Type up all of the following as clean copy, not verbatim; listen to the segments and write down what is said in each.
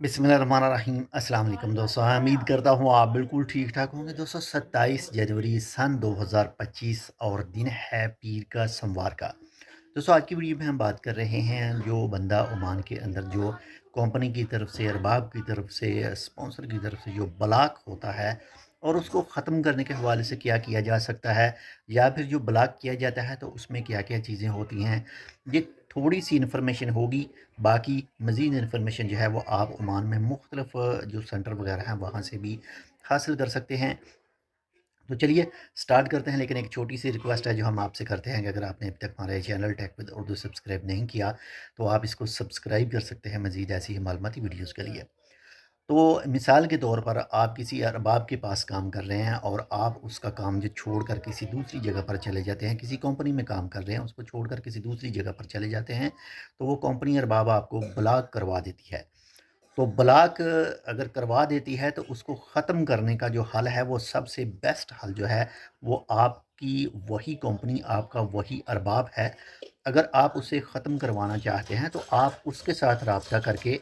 बिस्मिल्लाहिर्रहमानिर्रहीम। अस्सलाम वालेकुम दोस्तों, उम्मीद करता हूँ आप बिल्कुल ठीक ठाक होंगे। दोस्तों 27 जनवरी सन 2025 और दिन है पीर का सोमवार का। दोस्तों आज की वीडियो में हम बात कर रहे हैं जो बंदा ओमान के अंदर जो कंपनी की तरफ से, अरबाब की तरफ से, स्पॉन्सर की तरफ से जो ब्लॉक होता है और उसको ख़त्म करने के हवाले से क्या किया जा सकता है, या फिर जो ब्लॉक किया जाता है तो उसमें क्या क्या चीज़ें होती हैं। ये थोड़ी सी इन्फॉर्मेशन होगी, बाकी मज़ीद इन्फॉर्मेशन जो है वो आप ओमान में मुख्तलिफ जो सेंटर वगैरह हैं वहाँ से भी हासिल कर सकते हैं। तो चलिए स्टार्ट करते हैं, लेकिन एक छोटी सी रिक्वेस्ट है जो हम आपसे करते हैं कि अगर आपने अभी तक हमारे channel Tech with Urdu subscribe नहीं किया तो आप इसको सब्सक्राइब कर सकते हैं मज़ीद ऐसी ही मालूमाती वीडियोज़ के लिए। तो मिसाल के तौर पर आप किसी अरबाब के पास काम कर रहे हैं और आप उसका काम जो छोड़कर किसी दूसरी जगह पर चले जाते हैं, किसी कंपनी में काम कर रहे हैं उसको छोड़कर किसी दूसरी जगह पर चले जाते हैं, तो वो कंपनी अरबाब आपको ब्लॉक करवा देती है। तो ब्लॉक अगर करवा देती है तो उसको ख़त्म करने का जो हल है वो सबसे बेस्ट हल जो है वो आपकी वही कंपनी, आपका वही अरबाब है। अगर आप उसे ख़त्म करवाना चाहते हैं तो आप उसके साथ राब्ता करके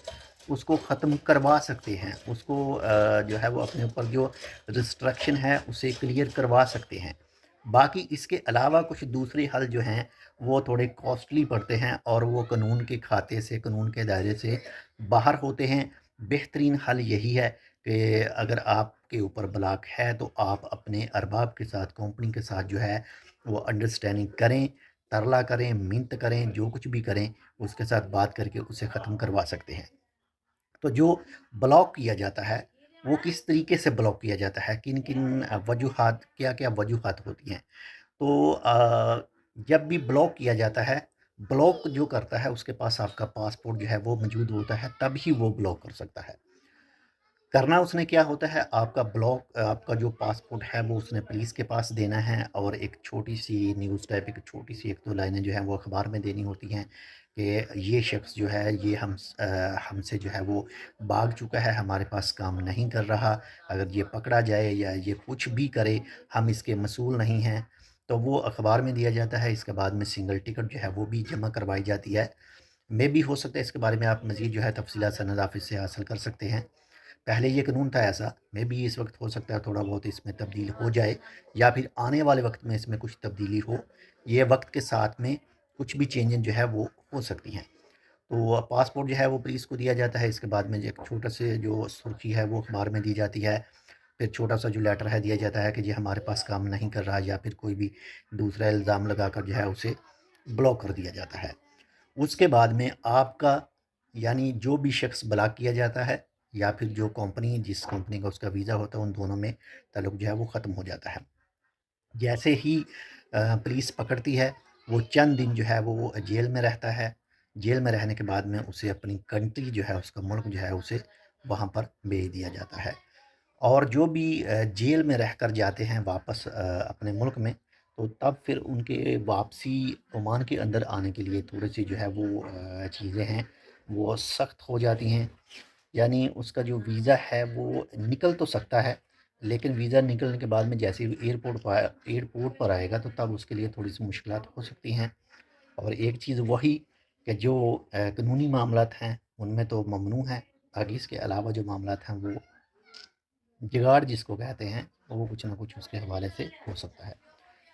उसको ख़त्म करवा सकते हैं। उसको जो है वो अपने ऊपर जो रिस्ट्रिक्शन है उसे क्लियर करवा सकते हैं। बाकी इसके अलावा कुछ दूसरे हल जो हैं वो थोड़े कॉस्टली पड़ते हैं और वो कानून के खाते से, कानून के दायरे से बाहर होते हैं। बेहतरीन हल यही है कि अगर आपके ऊपर ब्लॉक है तो आप अपने अरबाब के साथ, कंपनी के साथ जो है वो अंडरस्टैंडिंग करें, तरला करें, मिन्नत करें, जो कुछ भी करें उसके साथ बात करके उसे ख़त्म करवा सकते हैं। तो जो ब्लॉक किया जाता है वो किस तरीके से ब्लॉक किया जाता है, किन किन वजूहात, क्या क्या वजूहात होती हैं। तो जब भी ब्लॉक किया जाता है, ब्लॉक जो करता है उसके पास आपका पासपोर्ट जो है वो मौजूद होता है, तभी वो ब्लॉक कर सकता है। करना उसने क्या होता है, आपका ब्लॉक, आपका जो पासपोर्ट है वो उसने पुलिस के पास देना है और एक छोटी सी न्यूज़ टाइप, एक छोटी सी एक दो लाइनें जो हैं वो अखबार में देनी होती हैं कि ये शख्स जो है ये हमसे जो है वो भाग चुका है, हमारे पास काम नहीं कर रहा। अगर ये पकड़ा जाए या ये कुछ भी करे, हम इसके मसूल नहीं हैं। तो वो अखबार में दिया जाता है। इसके बाद में सिंगल टिकट जो है वो भी जमा करवाई जाती है। मे भी हो सकता है इसके बारे में आप मज़ीद जो है तफ़सीलात सनद ऑफ़िस से हासिल कर सकते हैं। पहले ये कानून था ऐसा, मे बी इस वक्त हो सकता है थोड़ा बहुत इसमें तब्दील हो जाए, या फिर आने वाले वक्त में इसमें कुछ तब्दीली हो। ये वक्त के साथ में कुछ भी चेंजेस जो है वो हो सकती हैं। तो पासपोर्ट जो है वो पुलिस को दिया जाता है। इसके बाद में जो एक छोटा से जो सुर्खी है वो अखबार में दी जाती है। फिर छोटा सा जो लेटर है दिया जाता है कि जी हमारे पास काम नहीं कर रहा, या फिर कोई भी दूसरा इल्ज़ाम लगाकर जो है उसे ब्लॉक कर दिया जाता है। उसके बाद में आपका, यानी जो भी शख्स ब्लॉक किया जाता है या फिर जो कंपनी, जिस कंपनी का उसका वीज़ा होता है, उन दोनों में ताल्लुक जो है वो ख़त्म हो जाता है। जैसे ही पुलिस पकड़ती है, वो चंद दिन जो है वो जेल में रहता है। जेल में रहने के बाद में उसे अपनी कंट्री जो है, उसका मुल्क जो है उसे वहाँ पर भेज दिया जाता है। और जो भी जेल में रहकर जाते हैं वापस अपने मुल्क में, तो तब फिर उनके वापसी ओमान के अंदर आने के लिए थोड़ी-सी जो है वो चीज़ें हैं, वो सख्त हो जाती हैं। यानी उसका जो वीज़ा है वो निकल तो सकता है, लेकिन वीज़ा निकलने के बाद में जैसे ही एयरपोर्ट पर आएगा तो तब उसके लिए थोड़ी-सी मुश्किलात हो सकती हैं। और एक चीज़ वही कि जो कानूनी मामलात हैं, उनमें तो ममनू है। बाकी इसके अलावा जो मामलात हैं वो जुगाड़ जिसको कहते हैं, तो वो कुछ ना कुछ उसके हवाले से हो सकता है।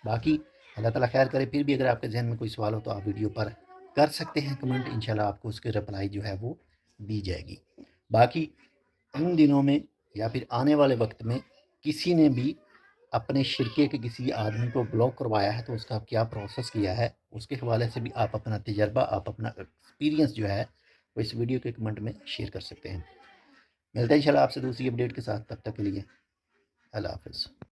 बाकी अल्लाह ताला खैर करे। फिर भी अगर आपके ज़हन में कोई सवाल हो तो आप वीडियो पर कर सकते हैं कमेंट, इंशाल्लाह आपको उसकी रिप्लाई जो है वो दी जाएगी। बाकी इन दिनों में या फिर आने वाले वक्त में किसी ने भी अपने शिरके के किसी आदमी को ब्लॉक करवाया है तो उसका क्या प्रोसेस किया है, उसके हवाले से भी आप अपना तजर्बा, आप अपना एक्सपीरियंस जो है वो इस वीडियो के कमेंट में शेयर कर सकते हैं। मिलते हैं इंशाल्लाह आपसे दूसरी अपडेट के साथ, तब तक के लिए अल्लाह हाफ़िज़।